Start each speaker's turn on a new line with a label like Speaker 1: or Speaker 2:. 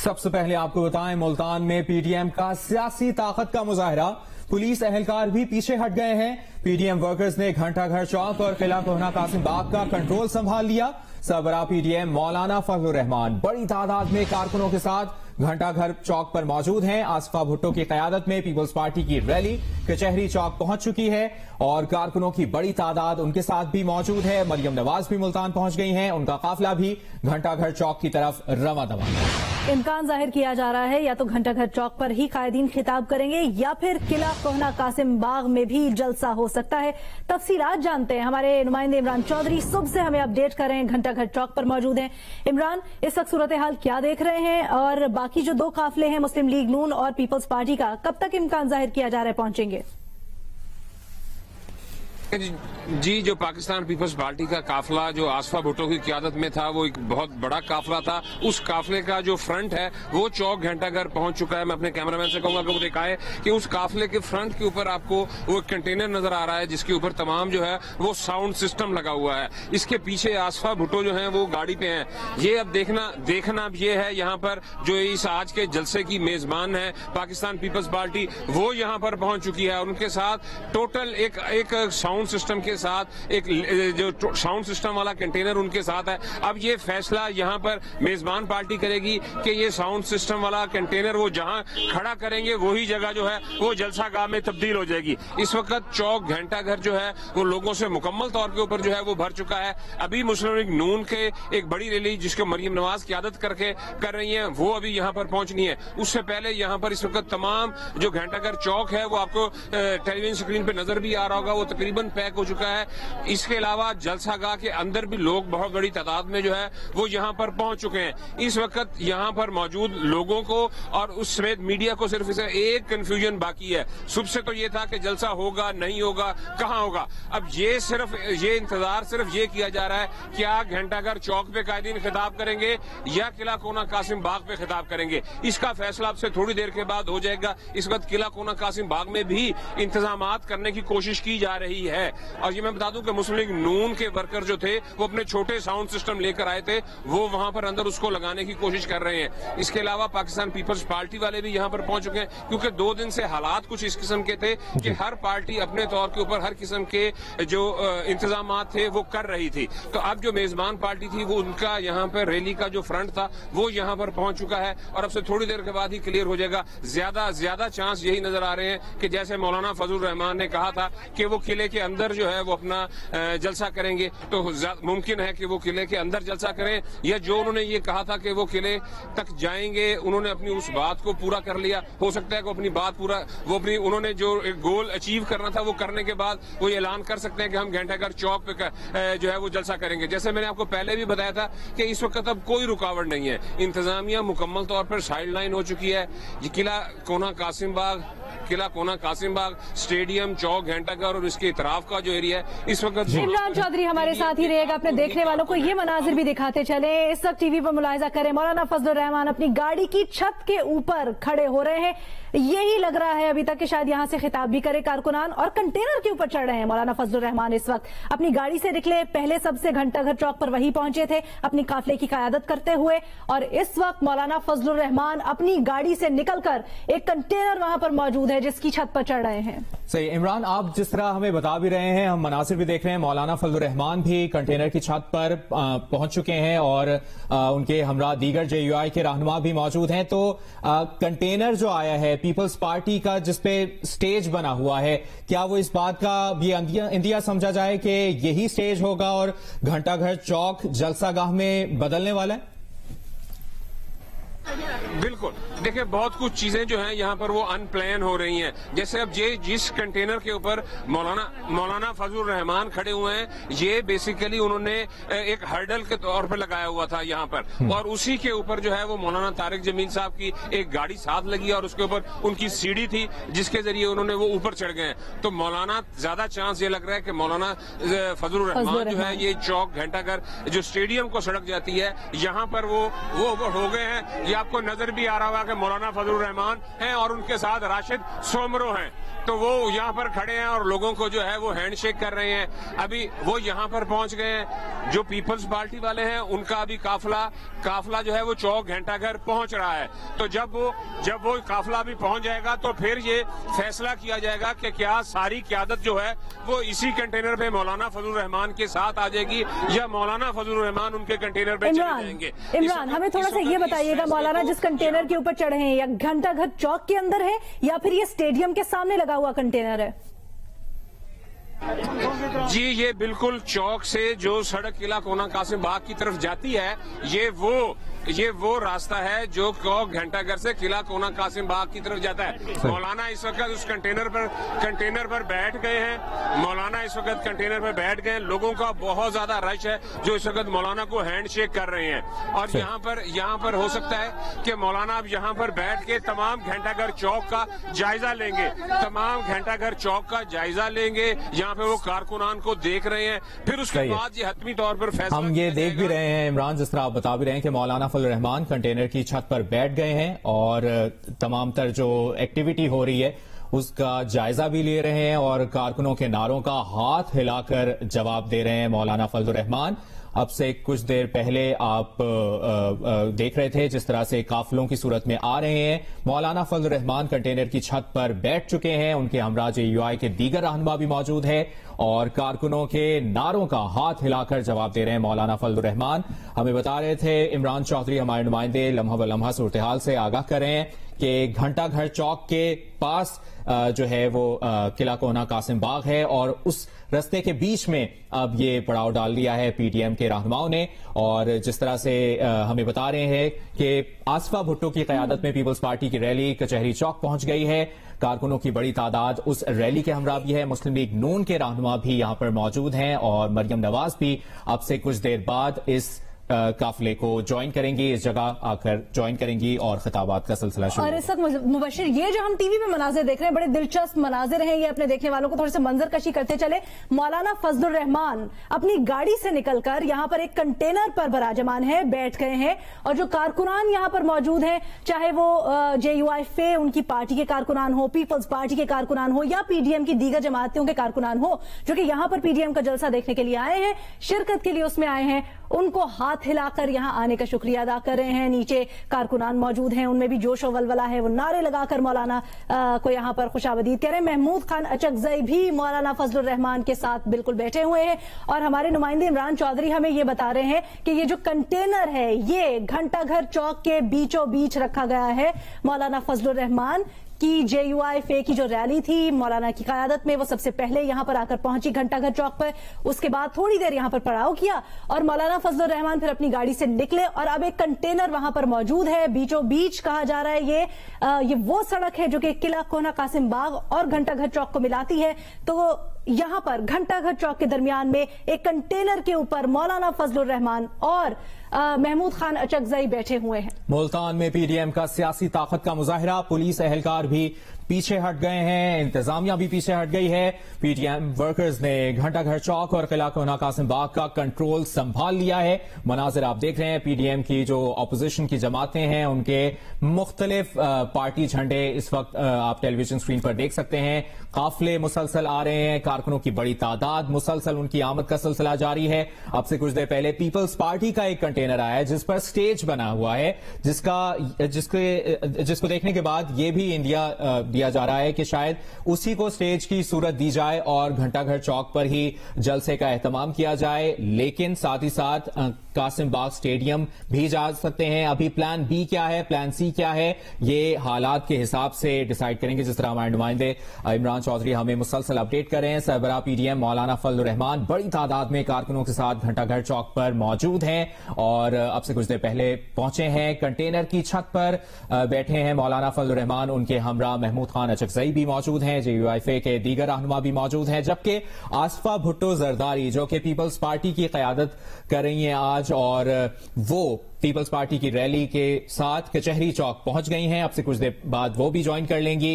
Speaker 1: سب سے پہلے آپ کو بتائیں ملتان میں پی ٹی ایم کا سیاسی طاقت کا مظاہرہ، پولیس اہلکار بھی پیچھے ہٹ گئے ہیں۔ پی ٹی ایم ورکرز نے گھنٹہ گھر چوک اور قلعہ کوہنہ قاسم باغ کا کنٹرول سنبھال لیا۔ سربراہ پی ٹی ایم مولانا فضل الرحمان بڑی تعداد میں کارکنوں کے ساتھ گھنٹہ گھر چوک پر موجود ہیں۔ آصفہ بھٹو کی قیادت میں پیپلز پارٹی کی ریلی کچہری چوک پہنچ چکی ہے اور کارکنوں کی بڑی تعداد ان کے ساتھ بھی موجود ہے۔ مریم نواز بھی ملتان پہنچ گئی ہیں، ان کا قافلہ بھی گھنٹہ گھر چوک کی طرف رواں دواں ہے۔
Speaker 2: امکان ظاہر کیا جا رہا ہے یا تو گھنٹہ گھر چوک پر ہی قائدین خطاب کریں گے یا پھر قلعہ کوہنہ قاسم باغ میں بھی جلسہ ہو سکتا ہے۔ تفصیلات جانتے ہیں، ہمارے نمائندے عمران چودھری صبح سے ہمیں اپڈیٹ کر رہے ہیں، گھنٹہ گھر چوک پر موجود ہیں۔ عمران، اس وقت صورتحال کیا دیکھ رہے ہیں اور باقی جو دو قافلے ہیں مسلم لیگ نون اور پیپلز پارٹی کا، کب تک امکان ظاہر کیا جا رہا ہے پہنچیں گے؟
Speaker 3: جی، جو پاکستان پیپلز پارٹی کا قافلہ جو آصفہ بھٹو کی قیادت میں تھا وہ ایک بہت بڑا قافلہ تھا۔ اس قافلے کا جو فرنٹ ہے وہ چوک گھنٹہ گھر پہنچ چکا ہے۔ میں اپنے کیمرہ مین سے کہوں گا کہ وہ دکھائے کہ اس قافلے کے فرنٹ کے اوپر آپ کو وہ کنٹینر نظر آ رہا ہے جس کے اوپر تمام جو ہے وہ ساؤنڈ سسٹم لگا ہوا ہے۔ اس کے پیچھے آصفہ بھٹو جو ہیں وہ گاڑی پہ ہیں۔ یہ اب دیکھنا اب یہ ہے یہاں پر جو اس آج کے جلسے کی میزبان ہے پاکستان پیپلز پارٹی، وہ یہاں پر پہنچ چکی ہے اور ان کے ساتھ ٹوٹل ایک ساؤنڈ سسٹم کے ساتھ ایک جو ساؤنڈ سسٹم والا کنٹینر ان کے ساتھ ہے۔ اب یہ فیصلہ یہاں پر میزبان پارٹی کرے گی کہ یہ ساؤنڈ سسٹم والا کنٹینر وہ جہاں کھڑا کریں گے وہی جگہ جو ہے وہ جلسہ گاہ میں تبدیل ہو جائے گی۔ اس وقت چوک گھنٹہ گھر جو ہے وہ لوگوں سے مکمل طور کے اوپر جو ہے وہ بھر چکا ہے۔ ابھی مسلم لیگ نون کے ایک بڑی ریلی جس کو مریم نواز قیادت کر رہی ہیں وہ ابھی یہاں پر پہنچنی ہے۔ اس سے پہلے یہاں پر اس وقت تمام جو گھنٹہ گھر چوک ہے وہ آپ کو ٹیلی ویژن اسکرین پہ نظر بھی آ رہا ہوگا، وہ تقریباً پیک ہو چکا ہے۔ اس کے علاوہ جلسہ گاہ کے اندر بھی لوگ بہت بڑی تعداد میں جو ہے وہ یہاں پر پہنچ چکے ہیں۔ اس وقت یہاں پر موجود لوگوں کو اور اس سمیت میڈیا کو صرف اسے ایک کنفیوژن باقی ہے۔ صبح سے تو یہ تھا کہ جلسہ ہوگا نہیں ہوگا، کہاں ہوگا۔ اب یہ انتظار صرف یہ کیا جا رہا ہے کیا گھنٹہ گھر چوک پہ قائدین خطاب کریں گے یا قلعہ کوہنہ قاسم باغ پہ خطاب کریں گے۔ اس کا فیصلہ اب سے تھوڑی دیر کے بعد ہو جائے گا۔ اس وقت قلعہ کوہنہ قاسم باغ میں بھی انتظامات کرنے کی کوشش کی جا رہی ہے اور یہ میں بتا دوں کہ مسلم لیگ نون کے ورکر جو تھے وہ اپنے چھوٹے ساؤنڈ سسٹم لے کر آئے تھے، وہ وہاں پر اندر اس کو لگانے کی کوشش کر رہے ہیں۔ اس کے علاوہ پاکستان پیپلز پارٹی والے بھی یہاں پر پہنچ چکے ہیں کیونکہ 2 دن سے حالات کچھ اس قسم کے تھے کہ ہر پارٹی اپنے طور کے اوپر ہر قسم کے جو انتظامات تھے وہ کر رہی تھی۔ تو اب جو میزبان پارٹی تھی وہ ان کا یہاں پر ریلی کا جو فرنٹ تھا وہ یہاں پر پہنچ چکا ہے اور اب سے تھوڑی دیر کے بعد ہی کلیئر ہو جائے گا۔ زیادہ چانس یہی نظر آ رہے ہیں کہ جیسے مولانا فضل الرحمان نے کہا تھا کہ وہ قلعے کے اندر جو ہے وہ اپنا جلسہ کریں گے، تو ممکن ہے کہ وہ قلعے کے اندر جلسہ کریں یا جو انہوں نے یہ کہا تھا کہ وہ قلعے تک جائیں گے انہوں نے اپنی اس بات کو پورا کر لیا۔ ہو سکتا ہے کہ اپنی بات انہوں نے جو ایک گول اچیو کرنا تھا وہ کرنے کے بعد وہ یہ اعلان کر سکتے ہیں کہ ہم گھنٹہ گھر چوک پہ جو ہے وہ جلسہ کریں گے۔ جیسے میں نے آپ کو پہلے بھی بتایا تھا کہ اس وقت اب کوئی رکاوٹ نہیں ہے، انتظامیہ مکمل طور پر سائیڈ لائن ہو چکی ہے۔ یہ قلعہ کوہنہ قاسم باغ اسٹیڈیم چوک گھنٹہ گھر اور اس کے اطراف کا جو ایریا ہے اس وقت
Speaker 2: عمران چودھری ہمارے ساتھ ہی رہے گا، اپنے دیکھنے والوں کو یہ مناظر بھی دکھاتے چلیں۔ اس وقت ٹی وی پر ملاحظہ کریں مولانا فضل الرحمان اپنی گاڑی کی چھت کے اوپر کھڑے ہو رہے ہیں۔ یہی لگ رہا ہے ابھی تک کہ شاید یہاں سے خطاب بھی کرے کارکنان اور کنٹینر کے اوپر چڑھ رہے ہیں۔ مولانا فضل الرحمان اس وقت اپنی گاڑی سے نکلے، پہلے سب سے گھنٹہ گھر چوک پر وہی پہنچے تھے اپنی قافلے کی قیادت کرتے ہوئے اور اس وقت مولانا فضل الرحمان اپنی گاڑی سے نکل کر ایک کنٹینر وہاں پر موجود ہے جس کی چھت پر چڑھ رہے ہیں۔
Speaker 1: صحیح عمران، آپ جس طرح ہمیں بتا بھی رہے ہیں، ہم مناظر بھی دیکھ رہے ہیں، مولانا فضل الرحمان بھی کنٹینر کی چھت پر پہنچ چکے ہیں اور ان کے ہمراہ دیگر جے یو آئی کے رہنما بھی موجود ہیں۔ تو کنٹینر جو آیا ہے پیپلز پارٹی کا جس پہ سٹیج بنا ہوا ہے، کیا وہ اس بات کا بھی اندیا سمجھا جائے کہ یہی سٹیج ہوگا اور گھنٹہ گھر چوک جلسہ گاہ میں بدلنے والا ہے؟
Speaker 3: بالکل، دیکھیں بہت کچھ چیزیں جو ہیں یہاں پر وہ ان پلان ہو رہی ہیں۔ جیسے اب یہ جس کنٹینر کے اوپر مولانا فضل الرحمان کھڑے ہوئے ہیں یہ بیسیکلی انہوں نے ایک ہرڈل کے طور پر لگایا ہوا تھا یہاں پر اور اسی کے اوپر جو ہے وہ مولانا طارق جمیل صاحب کی ایک گاڑی ساتھ لگی اور اس کے اوپر ان کی سیڑھی تھی جس کے ذریعے انہوں نے وہ اوپر چڑھ گئے ہیں۔ تو مولانا زیادہ چانس یہ لگ رہا ہے کہ مولانا فضل الرحمان جو ہے یہ چوک گھنٹہ گھر جو اسٹیڈیم کو سڑک جاتی ہے یہاں پر وہ ہو گئے ہیں یا آپ کو نظر بھی آ رہا ہوگا کہ مولانا فضل الرحمان ہیں اور ان کے ساتھ راشد سومرو ہیں، تو وہ یہاں پر کھڑے ہیں اور لوگوں کو جو ہے وہ ہینڈ شیک کر رہے ہیں. ابھی وہ یہاں پر پہنچ گئے ہیں. جو پیپلز پارٹی والے ہیں ان کا ابھی قافلہ جو ہے وہ چوک گھنٹہ گھر پہنچ رہا ہے. تو جب وہ قافلہ بھی پہنچ جائے گا تو پھر یہ فیصلہ کیا جائے گا کہ کیا ساری قیادت جو ہے وہ اسی کنٹینر پہ مولانا فضل الرحمان کے ساتھ آ جائے گی یا مولانا فضل الرحمان ان کے کنٹینر پہ چلے جائیں گے.
Speaker 2: عمران ہمیں تھوڑا سا یہ بتائیے گا، مولانا جس کنٹینر کے اوپر چڑھے ہیں یا گھنٹہ گھر چوک کے اندر ہے یا پھر یہ اسٹیڈیم کے سامنے لگا ہوا کنٹینر ہے؟
Speaker 3: جی یہ بالکل چوک سے جو سڑک قلعہ کونا قاسم باغ کی طرف جاتی ہے، یہ وہ راستہ ہے جو گھنٹہ گھر سے قلعہ کونا قاسم باغ کی طرف جاتا ہے. مولانا اس وقت اس کنٹینر پر بیٹھ گئے ہیں. لوگوں کا بہت زیادہ رش ہے جو اس وقت مولانا کو ہینڈ شیک کر رہے ہیں. اور یہاں پر ہو سکتا ہے کہ مولانا اب یہاں پر بیٹھ کے تمام گھنٹہ گھر چوک کا جائزہ لیں گے. یہاں پہ وہ کارکنان کو دیکھ رہے ہیں. پھر اس کے بعد یہ حتمی طور پر فیصلہ
Speaker 1: ہم یہ دیکھ بھی رہے ہیں عمران، جس طرح آپ بتا بھی رہے ہیں کہ مولانا فضل الرحمان کنٹینر کی چھت پر بیٹھ گئے ہیں اور تمام تر جو ایکٹیویٹی ہو رہی ہے اس کا جائزہ بھی لے رہے ہیں اور کارکنوں کے نعروں کا ہاتھ ہلا کر جواب دے رہے ہیں مولانا فضل الرحمان. اب سے کچھ دیر پہلے آپ دیکھ رہے تھے جس طرح سے قافلوں کی صورت میں آ رہے ہیں. مولانا فضل الرحمان کنٹینر کی چھت پر بیٹھ چکے ہیں. ان کے ہمراہ JUI کے دیگر رہنما بھی موجود ہے اور کارکنوں کے نعروں کا ہاتھ ہلا کر جواب دے رہے ہیں مولانا فضل الرحمان. ہمیں بتا رہے تھے عمران چودھری ہمارے نمائندے لمحہ بلمحہ صورتحال سے آگاہ کر رہے ہیں کہ گھنٹہ گھر چوک کے پاس جو ہے وہ قلعہ کونا قاسم باغ ہے اور اس رستے کے بیچ میں اب یہ پڑاؤ ڈال دیا ہے PTM کے رہنماؤں نے. اور جس طرح سے ہمیں بتا رہے ہیں کہ آصفہ بھٹو کی قیادت میں پیپلز پارٹی کی ریلی کچہری چوک پہنچ گئی ہے. کارکنوں کی بڑی تعداد اس ریلی کے ہمراہ بھی ہے. مسلم لیگ نون کے رہنما بھی یہاں پر موجود ہیں اور مریم نواز بھی اب سے کچھ دیر بعد اس قافلے کو جوائن کریں گی، اس جگہ آ کر جوائن کریں گی اور خطابات کا سلسلہ شروع.
Speaker 2: اور اس وقت مبشر یہ جو ہم ٹی وی پہ مناظر دیکھ رہے ہیں بڑے دلچسپ مناظر ہیں، یہ اپنے دیکھنے والوں کو تھوڑے سے منظر کشی کرتے چلے. مولانا فضل الرحمان اپنی گاڑی سے نکل کر یہاں پر ایک کنٹینر پر براجمان ہے، بیٹھ گئے ہیں اور جو کارکنان یہاں پر موجود ہیں، چاہے وہ JUI فے ان کی پارٹی کے کارکنان ہو، پیپلز پارٹی کے کارکنان ہو یا PDM کی دیگر جماعتوں کے کارکنان ہو جو کہ یہاں پر PDM کا جلسہ دیکھنے کے لیے آئے ہیں، شرکت کے لیے اس میں آئے ہیں، ان کو ہاتھ ہلا کر یہاں آنے کا شکریہ ادا کر رہے ہیں. نیچے کارکنان موجود ہیں، ان میں بھی جوش و ولولہ ہے، وہ نعرے لگا کر مولانا کو یہاں پر خوش آمدید کہہ رہے ہیں. محمود خان اچکزئی بھی مولانا فضل الرحمان کے ساتھ بالکل بیٹھے ہوئے ہیں اور ہمارے نمائندے عمران چودھری ہمیں یہ بتا رہے ہیں کہ یہ جو کنٹینر ہے یہ گھنٹہ گھر چوک کے بیچوں بیچ رکھا گیا ہے. مولانا فضل الرحمان کی JUI فے کی جو ریلی تھی مولانا کی قیادت میں، وہ سب سے پہلے یہاں پر آ کر پہنچی گھنٹہ گھر چوک پر. اس کے بعد تھوڑی دیر یہاں پر پڑاؤ کیا اور مولانا فضل الرحمان پھر اپنی گاڑی سے نکلے اور اب ایک کنٹینر وہاں پر موجود ہے. بیچوں بیچ کہا جا رہا ہے یہ وہ سڑک ہے جو کہ قلعہ کونا قاسم باغ اور گھنٹہ گھر چوک کو ملاتی ہے. تو یہاں پر گھنٹہ گھر چوک کے درمیان میں ایک کنٹینر کے اوپر مولانا فضل الرحمان اور محمود خان اچکزئی بیٹھے ہوئے ہیں.
Speaker 1: ملتان میں PDM کا سیاسی طاقت کا مظاہرہ، پولیس اہلکار بھی پیچھے ہٹ گئے ہیں، انتظامیہ بھی پیچھے ہٹ گئی ہے. PDM ورکرز نے گھنٹہ گھر چوک اور قلعہ کونا قاسم باغ کا کنٹرول سنبھال لیا ہے. مناظر آپ دیکھ رہے ہیں، PDM کی جو اپوزیشن کی جماعتیں ہیں ان کے مختلف پارٹی جھنڈے اس وقت آپ ٹیلی ویژن اسکرین پر دیکھ سکتے ہیں. قافلے مسلسل آ رہے ہیں، کارکنوں کی بڑی تعداد، مسلسل ان کی آمد کا سلسلہ جاری ہے. اب سے کچھ دیر پہلے پیپلز پارٹی کا ایک کنٹینر آیا ہے جس پر سٹیج بنا ہوا ہے، جس کو دیکھنے کے بعد یہ بھی انڈیا دیا جا رہا ہے کہ شاید اسی کو سٹیج کی صورت دی جائے اور گھنٹہ گھر چوک پر ہی جلسے کا اہتمام کیا جائے. لیکن ساتھ ہی ساتھ قاسم باغ سٹیڈیم بھی جا سکتے ہیں. ابھی پلان بی کیا ہے، پلان سی کیا ہے، یہ حالات کے حساب سے ڈیسائیڈ کریں گے. جس طرح ہمارے نمائندے عمران چودھری ہمیں مسلسل اپڈیٹ کر رہے ہیں، سربراہ PDM مولانا فضل الرحمان بڑی تعداد میں کارکنوں کے ساتھ گھنٹہ گھر چوک پر موجود ہیں اور اب سے کچھ دیر پہلے پہنچے ہیں. کنٹینر کی چھت پر بیٹھے ہیں مولانا فضل الرحمان، ان کے ہمراہ محمود خان اچکزئی بھی موجود ہیں، JUI فے کے دیگر رہنما بھی موجود ہیں، جبکہ آصفہ بھٹو زرداری جو کہ پیپلز پارٹی کی قیادت کر رہی ہیں آج، اور وہ پیپلز پارٹی کی ریلی کے ساتھ کچہری چوک پہنچ گئی ہیں. اب سے کچھ دیر بعد وہ بھی جوائن کر لیں گی.